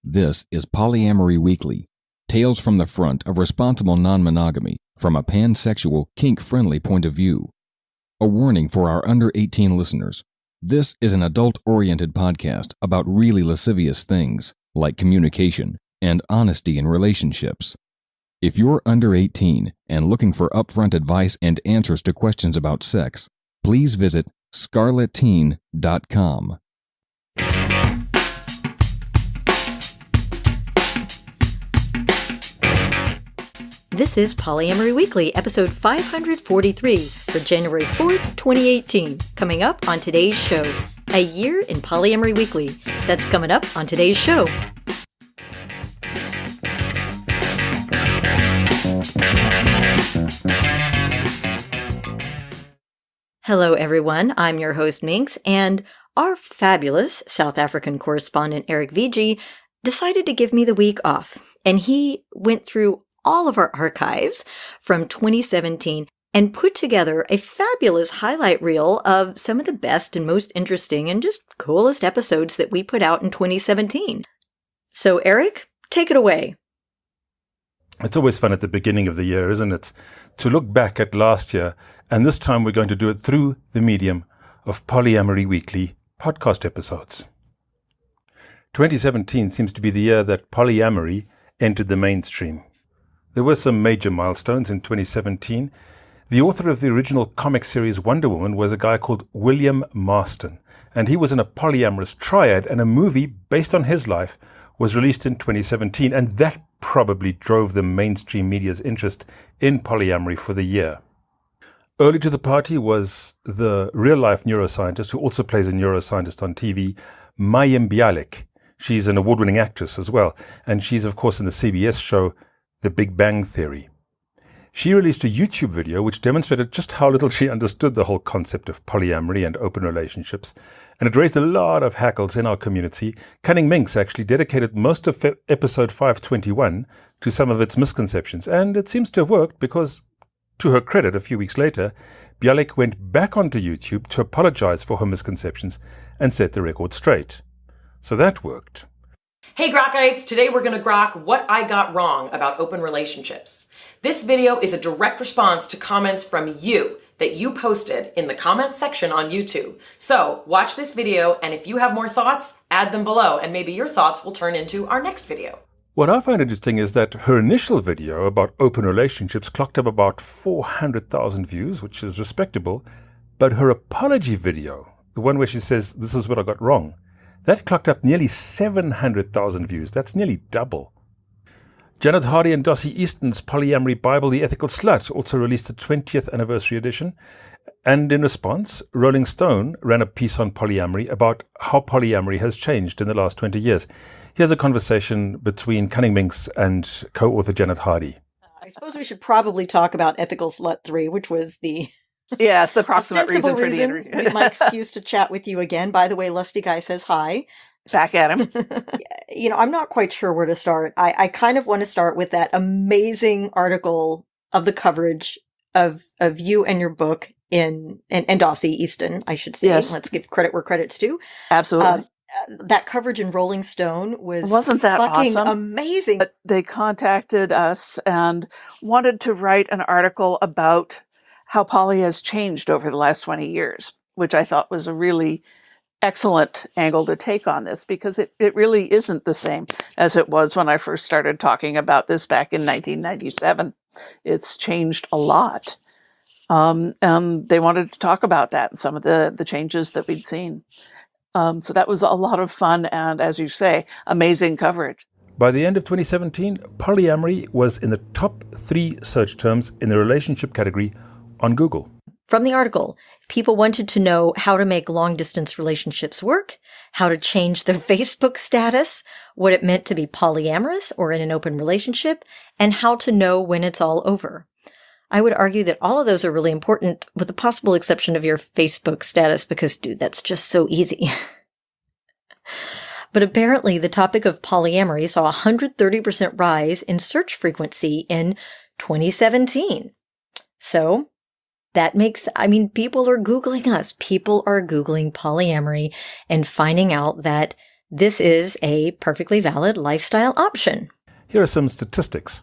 This is Polyamory Weekly, tales from the front of responsible non-monogamy from a pansexual, kink-friendly point of view. A warning for our under-18 listeners. This is an adult-oriented podcast about really lascivious things, like communication and honesty in relationships. If you're under 18 and looking for upfront advice and answers to questions about sex, please visit scarletteen.com. This is Polyamory Weekly, episode 543 for January 4th, 2018. Coming up on today's show, a year in Polyamory Weekly. That's coming up on today's show. Hello, everyone. I'm your host, Minx, and our fabulous South African correspondent, Erich Viege, decided to give me the week off, and he went through all of our archives from 2017 and put together a fabulous highlight reel of some of the best and most interesting and just coolest episodes that we put out in 2017. So, Erich, take it away. It's always fun at the beginning of the year, isn't it? To look back at last year, and this time we're going to do it through the medium of Polyamory Weekly podcast episodes. 2017 seems to be the year that polyamory entered the mainstream. There were some major milestones in 2017. The author of the original comic series Wonder Woman was a guy called William Marston, and he was in a polyamorous triad, and a movie based on his life was released in 2017, and that probably drove the mainstream media's interest in polyamory for the year. Early to the party was the real-life neuroscientist, who also plays a neuroscientist on TV, Mayim Bialik. She's an award-winning actress as well, and she's, of course, in the CBS show The Big Bang Theory. She released a YouTube video which demonstrated just how little she understood the whole concept of polyamory and open relationships, and it raised a lot of hackles in our community. Cunning Minx actually dedicated most of episode 521 to some of its misconceptions, and it seems to have worked because, to her credit, a few weeks later, Bialik went back onto YouTube to apologize for her misconceptions and set the record straight. So that worked. Hey Grokkites, today we're going to grok what I got wrong about open relationships. This video is a direct response to comments from you that you posted in the comments section on YouTube. So watch this video, and if you have more thoughts, add them below, and maybe your thoughts will turn into our next video. What I find interesting is that her initial video about open relationships clocked up about 400,000 views, which is respectable, but her apology video, the one where she says, "This is what I got wrong," that clocked up nearly 700,000 views. That's nearly double. Janet Hardy and Dossie Easton's polyamory Bible, The Ethical Slut, also released the 20th anniversary edition. And in response, Rolling Stone ran a piece on polyamory about how polyamory has changed in the last 20 years. Here's a conversation between Cunning Minx and co-author Janet Hardy. I suppose we should probably talk about Ethical Slut 3, which was the Yes, the approximate reason for the interview. My excuse to chat with you again. By the way, Lusty Guy says hi. Back at him. I'm not quite sure where to start. I kind of want to start with that amazing article of the coverage of you and your book and Dossie Easton, I should say. Yes. Let's give credit where credit's due. Absolutely. That coverage in Rolling Stone Wasn't that fucking awesome? amazing. But they contacted us and wanted to write an article about how poly has changed over the last 20 years, which I thought was a really excellent angle to take on this, because it really isn't the same as it was when I first started talking about this back in 1997. It's changed a lot. And they wanted to talk about that and some of the changes that we'd seen. So that was a lot of fun and, as you say, amazing coverage. By the end of 2017, polyamory was in the top 3 search terms in the relationship category on Google. From the article, people wanted to know how to make long-distance relationships work, how to change their Facebook status, what it meant to be polyamorous or in an open relationship, and how to know when it's all over. I would argue that all of those are really important, with the possible exception of your Facebook status, because, dude, that's just so easy. But apparently, the topic of polyamory saw a 130% rise in search frequency in 2017. So that makes, people are Googling us. People are Googling polyamory and finding out that This is a perfectly valid lifestyle option. Here are some statistics.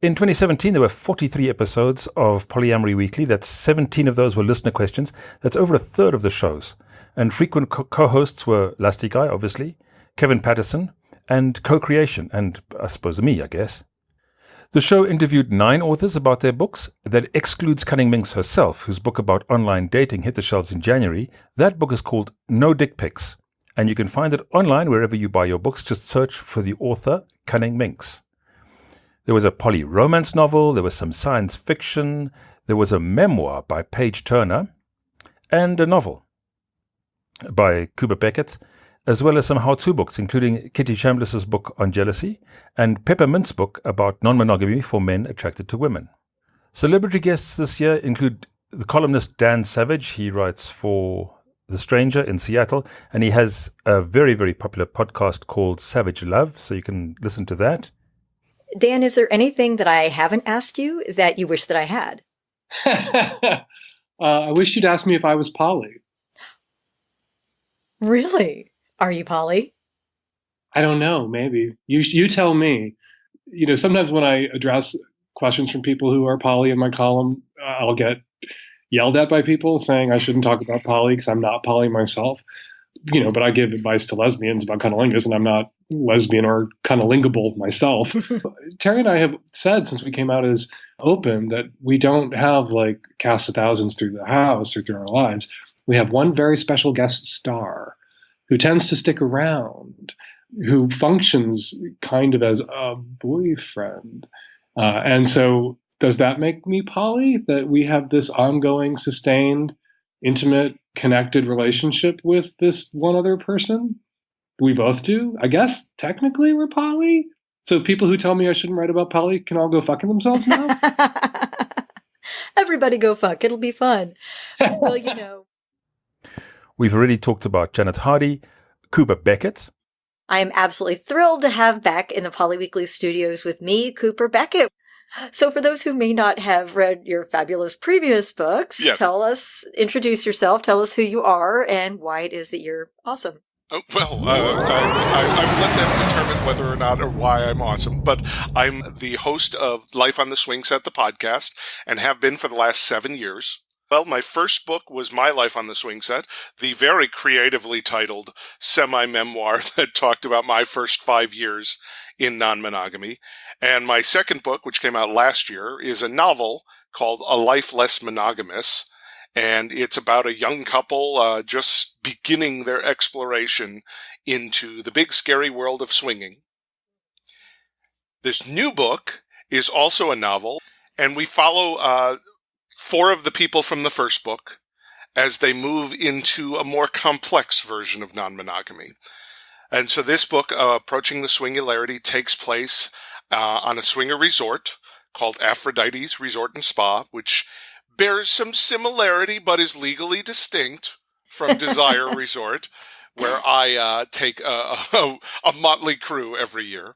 In 2017, there were 43 episodes of Polyamory Weekly. That's 17 of those were listener questions. That's over a third of the shows. And frequent co-hosts were Lusty Guy, obviously, Kevin Patterson, and Koe Creation, and I suppose me, I guess. The show interviewed 9 authors about their books. That excludes Cunning Minx herself, whose book about online dating hit the shelves in January. That book is called No Dick Pics, and you can find it online wherever you buy your books. Just search for the author, Cunning Minx. There was a poly-romance novel, there was some science fiction, there was a memoir by Paige Turner, and a novel by Beckett, as well as some how-to books, including Kitty Chambliss's book on jealousy and Peppermint's book about non-monogamy for men attracted to women. Celebrity guests this year include the columnist Dan Savage. He writes for The Stranger in Seattle, and he has a very, very popular podcast called Savage Love, so you can listen to that. Dan, is there anything that I haven't asked you that you wish that I had? I wish you'd ask me if I was poly. Really? Are you poly? I don't know. Maybe you tell me. Sometimes when I address questions from people who are poly in my column, I'll get yelled at by people saying I shouldn't talk about poly because I'm not poly myself. But I give advice to lesbians about cunnilingus, and I'm not lesbian or cunnilingable myself. Terry and I have said since we came out as open that we don't have like cast of thousands through the house or through our lives. We have one very special guest star who tends to stick around, who functions kind of as a boyfriend. And so does that make me poly, that we have this ongoing, sustained, intimate, connected relationship with this one other person? We both do. I guess technically we're poly. So people who tell me I shouldn't write about poly can all go fucking themselves now. Everybody go fuck. It'll be fun. Well, We've already talked about Janet Hardy, Cooper Beckett. I am absolutely thrilled to have back in the Polyweekly studios with me, Cooper Beckett. So for those who may not have read your fabulous previous books, yes. Introduce yourself, tell us who you are, and why it is that you're awesome. I will let them determine whether or not or why I'm awesome. But I'm the host of Life on the Swing Set, the podcast, and have been for the last 7 years. Well, my first book was My Life on the Swing Set, the very creatively titled semi-memoir that talked about my first 5 years in non-monogamy. And my second book, which came out last year, is a novel called A Life Less Monogamous. And it's about a young couple just beginning their exploration into the big scary world of swinging. This new book is also a novel, and we follow 4 of the people from the first book as they move into a more complex version of non-monogamy. And so this book, Approaching the Swingularity, takes place on a swinger resort called Aphrodite's Resort and Spa, which bears some similarity but is legally distinct from Desire Resort, where I take a motley crew every year.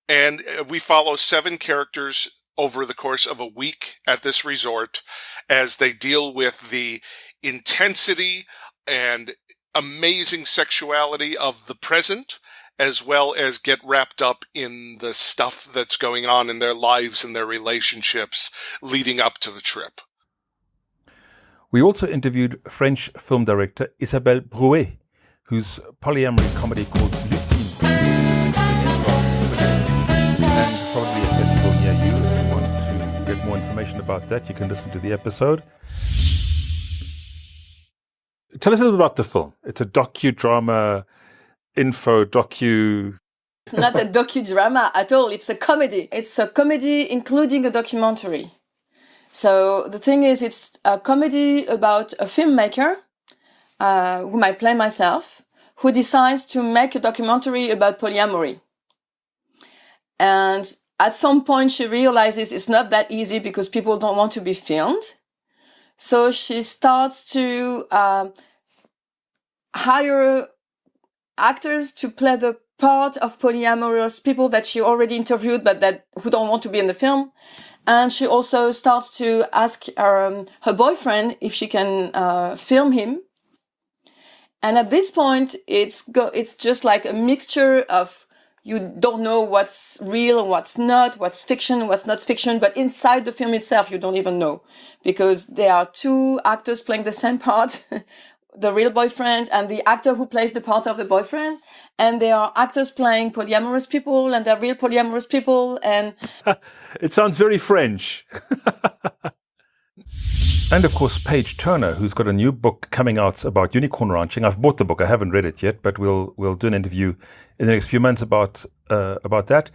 And we follow 7 characters over the course of a week at this resort as they deal with the intensity and amazing sexuality of the present, as well as get wrapped up in the stuff that's going on in their lives and their relationships leading up to the trip. We also interviewed French film director Isabelle Broué, whose polyamory comedy called Lutine and probably a festival near you. If you want to get more information about that, you can listen to the episode. Tell us a little about the film. It's a docudrama, It's not a docudrama at all. It's a comedy. It's a comedy including a documentary. So the thing is, it's a comedy about a filmmaker, whom I play myself, who decides to make a documentary about polyamory. And at some point she realizes it's not that easy because people don't want to be filmed. So she starts to hire actors to play the part of polyamorous people that she already interviewed but who don't want to be in the film. And she also starts to ask her boyfriend if she can film him. And at this point, it's just like a mixture of, you don't know what's real and what's not, what's fiction, what's not fiction, but inside the film itself, you don't even know, because there are two actors playing the same part, the real boyfriend and the actor who plays the part of the boyfriend, and there are actors playing polyamorous people, and they're real polyamorous people, and... It sounds very French. And of course, Paige Turner, who's got a new book coming out about unicorn ranching. I've bought the book. I haven't read it yet, but we'll do an interview in the next few months about that.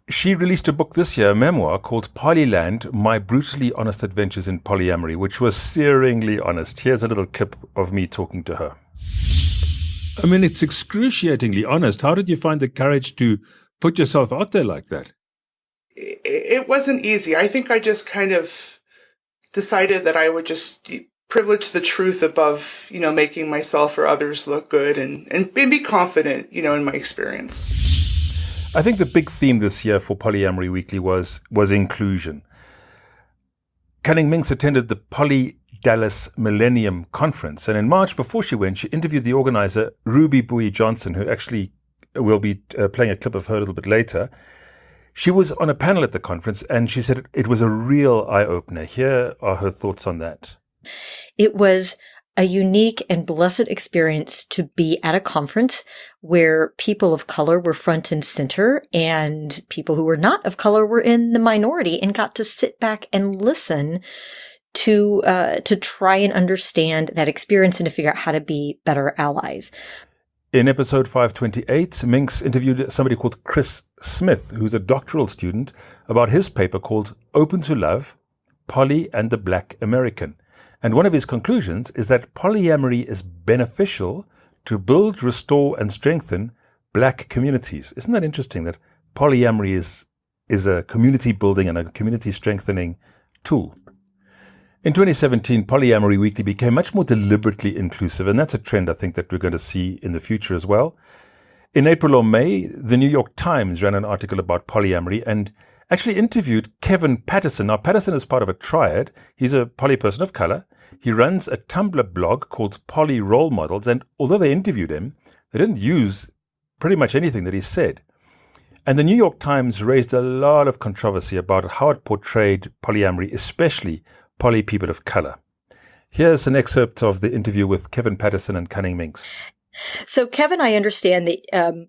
She released a book this year, a memoir called Polyland, My Brutally Honest Adventures in Polyamory, which was searingly honest. Here's a little clip of me talking to her. I mean, it's excruciatingly honest. How did you find the courage to put yourself out there like that? It wasn't easy. I think I just kind of decided that I would just privilege the truth above, making myself or others look good and be confident, in my experience. I think the big theme this year for Polyamory Weekly was inclusion. Minx attended the Dallas Millennium conference, and in March, before she went, she interviewed the organizer, Ruby Bouie Johnson, who actually will be playing a clip of her a little bit later. She was on a panel at the conference, and she said it was a real eye-opener. Here are her thoughts on that. It was a unique and blessed experience to be at a conference where people of color were front and center, and people who were not of color were in the minority, and got to sit back and listen to try and understand that experience and to figure out how to be better allies. In episode 528, Minx interviewed somebody called Chris Smith, who's a doctoral student, about his paper called Open to Love, Poly and the Black American. And one of his conclusions is that polyamory is beneficial to build, restore, and strengthen black communities. Isn't that interesting that polyamory is a community building and a community strengthening tool? In 2017, Polyamory Weekly became much more deliberately inclusive, and that's a trend I think that we're going to see in the future as well. In April or May, the New York Times ran an article about polyamory and actually interviewed Kevin Patterson. Now, Patterson is part of a triad. He's a poly person of color. He runs a Tumblr blog called Poly Role Models, and although they interviewed him, they didn't use pretty much anything that he said. And the New York Times raised a lot of controversy about how it portrayed polyamory, especially poly people of color. Here's an excerpt of the interview with Kevin Patterson and Minx. So, Kevin, I understand that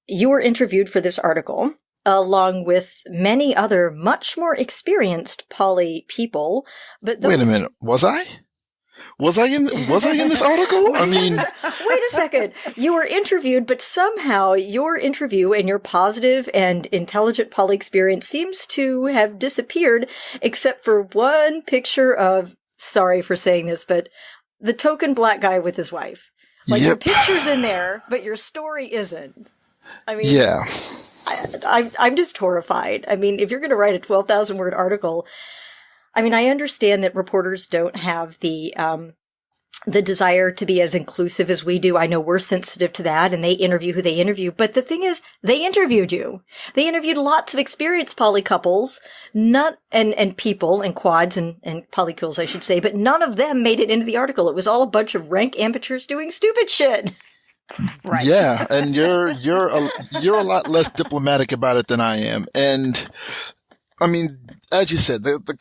you were interviewed for this article, along with many other much more experienced poly people. But wait a minute, was I? Was I in this article? I mean, wait a second. You were interviewed, but somehow your interview and your positive and intelligent poly experience seems to have disappeared, except for one picture of, sorry for saying this, but the token black guy with his wife. Like, your picture's in there, but your story isn't. I mean, yeah. I'm just horrified. I mean, if you're going to write a 12,000 word article, I mean, I understand that reporters don't have the desire to be as inclusive as we do. I know we're sensitive to that, and they interview who they interview. But the thing is, they interviewed you. They interviewed lots of experienced poly couples, and people and quads and polycules, I should say. But none of them made it into the article. It was all a bunch of rank amateurs doing stupid shit. Right. Yeah, and you're a lot less diplomatic about it than I am, and I mean, as you said, the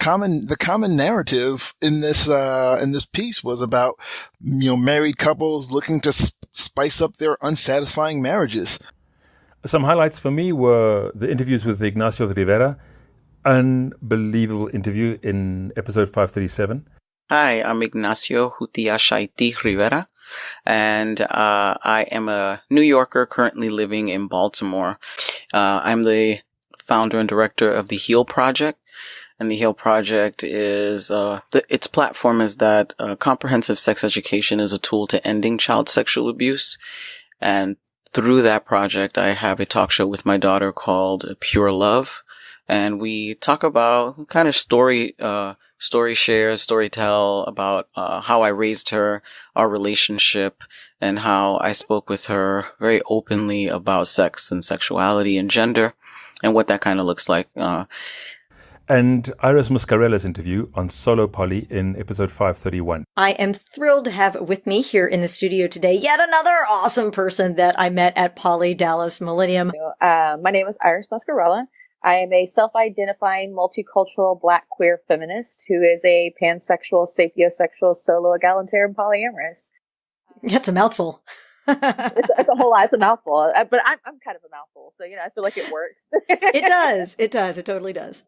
common narrative in this piece was about married couples looking to spice up their unsatisfying marriages. Some highlights for me were the interviews with Ignacio Rivera, unbelievable interview in episode 537. Hi, I'm Ignacio Shaiti Rivera, and I am a New Yorker currently living in Baltimore. I'm the founder and director of the HEAL Project, and the HEAL Project is its platform is that comprehensive sex education is a tool to ending child sexual abuse, and through that project, I have a talk show with my daughter called Pure Love, and we talk about kind of story share, story tell about how I raised her, our relationship, and how I spoke with her very openly about sex and sexuality and gender and what that kind of looks like. and Iris Muscarella's interview on solo poly in episode 531. I am thrilled to have with me here in the studio today yet another awesome person that I met at Dallas Millennium. My name is Iris Muscarella. I am a self-identifying multicultural Black queer feminist who is a pansexual, sapiosexual, solo, egalitarian, polyamorous. That's a mouthful. It's a whole lot. It's a mouthful, but I'm kind of a mouthful, so I feel like it works. It does. It totally does.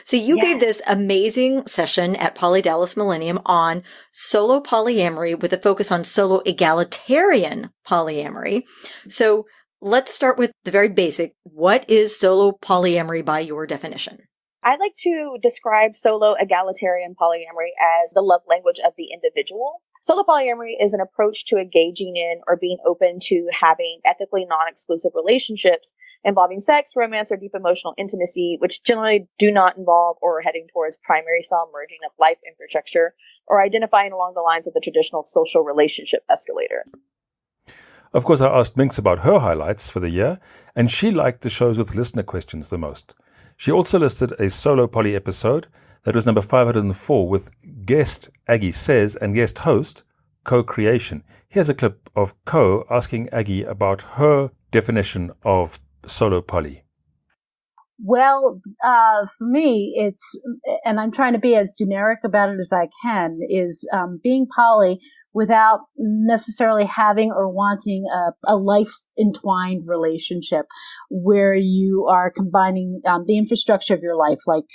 So you gave this amazing session at Dallas Millennium on solo polyamory with a focus on solo egalitarian polyamory. So let's start with the very basic. What is solo polyamory by your definition? I like to describe solo egalitarian polyamory as the love language of the individual. Solo polyamory is an approach to engaging in or being open to having ethically non-exclusive relationships involving sex, romance, or deep emotional intimacy, which generally do not involve or are heading towards primary style merging of life infrastructure or identifying along the lines of the traditional social relationship escalator. Of course, I asked Minx about her highlights for the year, and she liked the shows with listener questions the most. She also listed a solo poly episode that was number 504 with guest AggieSez and guest host Koe Creation. Here's a clip of Koe asking Aggie about her definition of solo poly. Well, for me, it's, and I'm trying to be as generic about it as I can, is being poly without necessarily having or wanting a life-entwined relationship where you are combining the infrastructure of your life, like,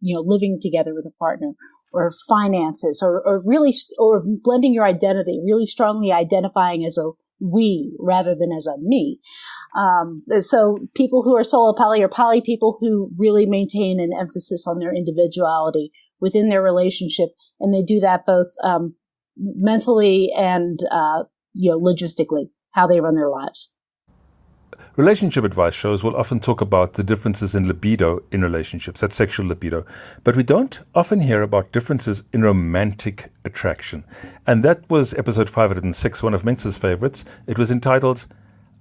living together with a partner, or finances, or blending your identity, really strongly identifying as a we rather than as a me. So people who are solo poly are poly people who really maintain an emphasis on their individuality within their relationship, and they do that both mentally and logistically, how they run their lives. Relationship advice shows will often talk about the differences in libido in relationships, that's sexual libido, but we don't often hear about differences in romantic attraction. And that was episode 506, one of Minx's favorites. It was entitled,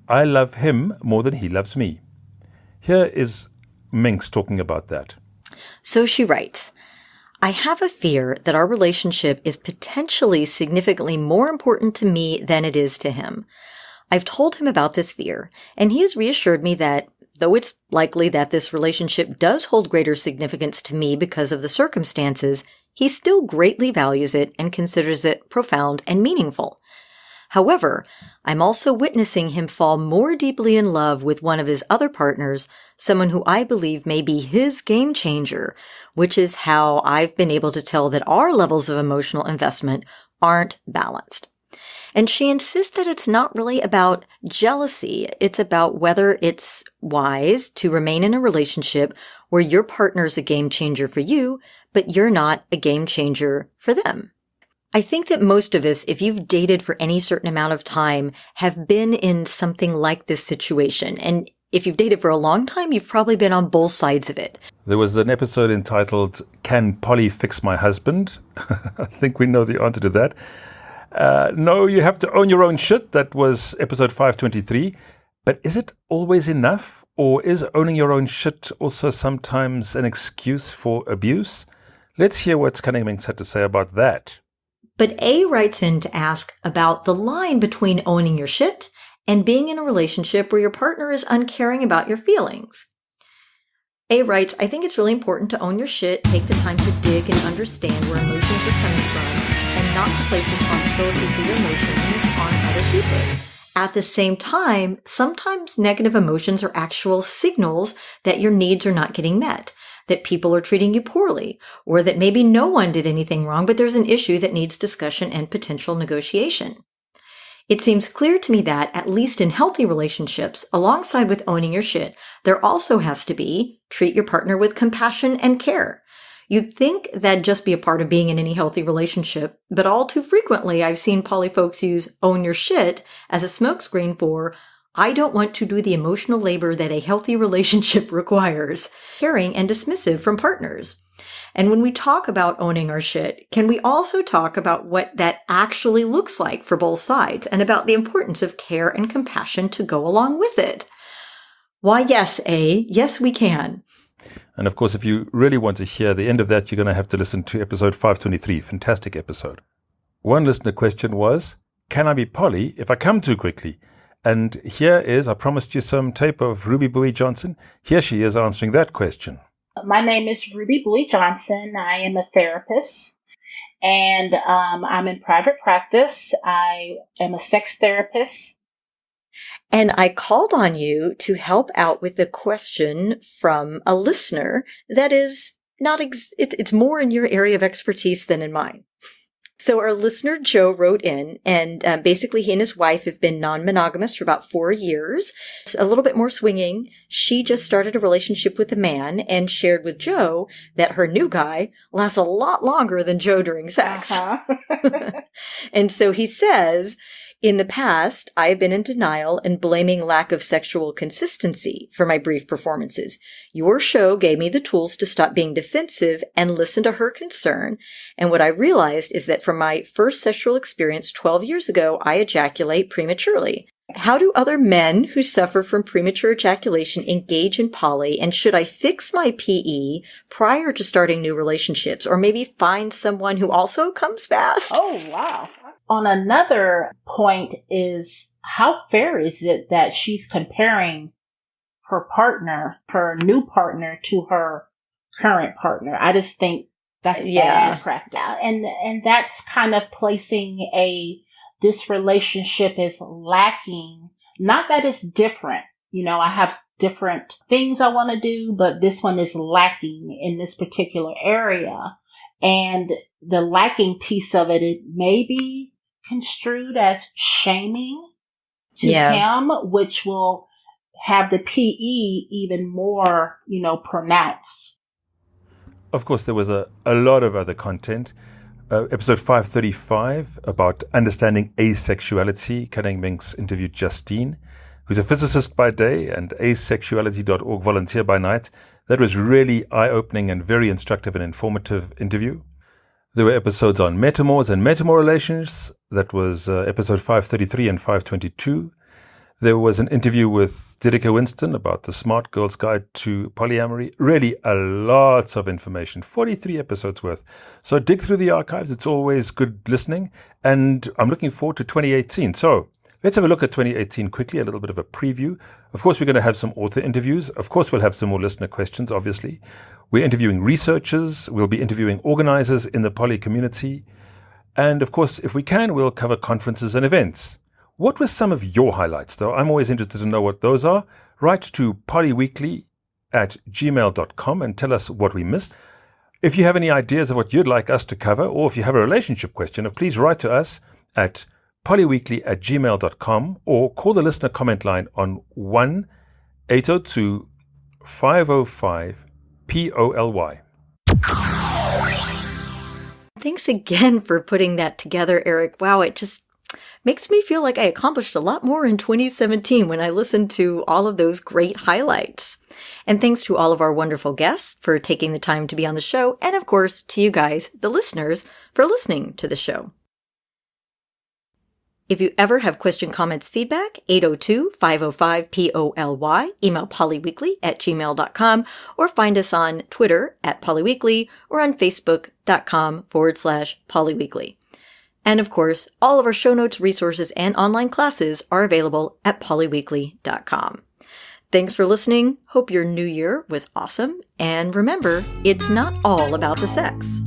I Love Him More Than He Loves Me. Here is Minx talking about that. So she writes, I have a fear that our relationship is potentially significantly more important to me than it is to him. I've told him about this fear, and he has reassured me that, though it's likely that this relationship does hold greater significance to me because of the circumstances, he still greatly values it and considers it profound and meaningful. However, I'm also witnessing him fall more deeply in love with one of his other partners, someone who I believe may be his game changer, which is how I've been able to tell that our levels of emotional investment aren't balanced. And she insists that it's not really about jealousy. It's about whether it's wise to remain in a relationship where your partner's a game changer for you, but you're not a game changer for them. I think that most of us, if you've dated for any certain amount of time, have been in something like this situation. And if you've dated for a long time, you've probably been on both sides of it. There was an episode entitled, Can Polly Fix My Husband? I think we know the answer to that. No, you have to own your own shit. That was episode 523. But is it always enough? Or is owning your own shit also sometimes an excuse for abuse? Let's hear what Scanning Minx had to say about that. But A writes in to ask about the line between owning your shit and being in a relationship where your partner is uncaring about your feelings. A writes, I think it's really important to own your shit, take the time to dig and understand where emotions are coming from, and not to place responsibility for your emotions on other people. At the same time, sometimes negative emotions are actual signals that your needs are not getting met, that people are treating you poorly, or that maybe no one did anything wrong, but there's an issue that needs discussion and potential negotiation. It seems clear to me that, at least in healthy relationships, alongside with owning your shit, there also has to be treat your partner with compassion and care. You'd think that'd just be a part of being in any healthy relationship, but all too frequently I've seen poly folks use own your shit as a smokescreen for, I don't want to do the emotional labor that a healthy relationship requires, caring and dismissive from partners. And when we talk about owning our shit, can we also talk about what that actually looks like for both sides and about the importance of care and compassion to go along with it? Why, yes, A, yes, we can. And of course, if you really want to hear the end of that, you're going to have to listen to episode 523. Fantastic episode. One listener question was, can I be poly if I come too quickly? And here is, I promised you some tape of Ruby Bouie Johnson. Here she is answering that question. My name is Ruby Bouie Johnson. I am a therapist, and I'm in private practice. I am a sex therapist. And I called on you to help out with a question from a listener that is not, it's more in your area of expertise than in mine. So our listener, Joe, wrote in, and basically he and his wife have been non-monogamous for about 4 years. It's a little bit more swinging. She just started a relationship with a man and shared with Joe that her new guy lasts a lot longer than Joe during sex. And so he says, in the past, I have been in denial and blaming lack of sexual consistency for my brief performances. Your show gave me the tools to stop being defensive and listen to her concern. And what I realized is that from my first sexual experience 12 years ago, I ejaculate prematurely. How do other men who suffer from premature ejaculation engage in poly? And should I fix my PE prior to starting new relationships, or maybe find someone who also comes fast? Oh, wow. On another point is, how fair is it that she's comparing her partner, her new partner, to her current partner? I just think that's bad practice. And that's kind of placing this relationship is lacking. Not that it's different. You know, I have different things I want to do, but this one is lacking in this particular area. And the lacking piece of it, it may be construed as shaming to him, which will have the PE even more, pronounced. Of course, there was a lot of other content. Episode 535 about understanding asexuality. Cunning Minx interviewed Justine, who's a physicist by day and asexuality.org volunteer by night. That was really eye-opening and very instructive and informative interview. There were episodes on metamors and metamor relations. That was episode 533 and 522. There was an interview with Dedeker Winston about the Smart Girl's Guide to Polyamory. Really a lot of information, 43 episodes worth. So dig through the archives. It's always good listening. And I'm looking forward to 2018. So let's have a look at 2018 quickly, a little bit of a preview. Of course, we're going to have some author interviews. Of course, we'll have some more listener questions, obviously. We're interviewing researchers. We'll be interviewing organizers in the poly community. And of course, if we can, we'll cover conferences and events. What were some of your highlights, though? I'm always interested to know what those are. Write to polyweekly@gmail.com and tell us what we missed. If you have any ideas of what you'd like us to cover, or if you have a relationship question, please write to us at polyweekly@gmail.com or call the listener comment line on 1-802-505-POLY. Thanks again for putting that together, Erich. Wow, it just makes me feel like I accomplished a lot more in 2017 when I listened to all of those great highlights. And thanks to all of our wonderful guests for taking the time to be on the show, and of course to you guys, the listeners, for listening to the show. If you ever have question, comments, feedback, 802-505-POLY, email polyweekly@gmail.com, or find us on Twitter @polyweekly or on facebook.com/polyweekly. And of course, all of our show notes, resources, and online classes are available at polyweekly.com. Thanks for listening. Hope your new year was awesome. And remember, it's not all about the sex.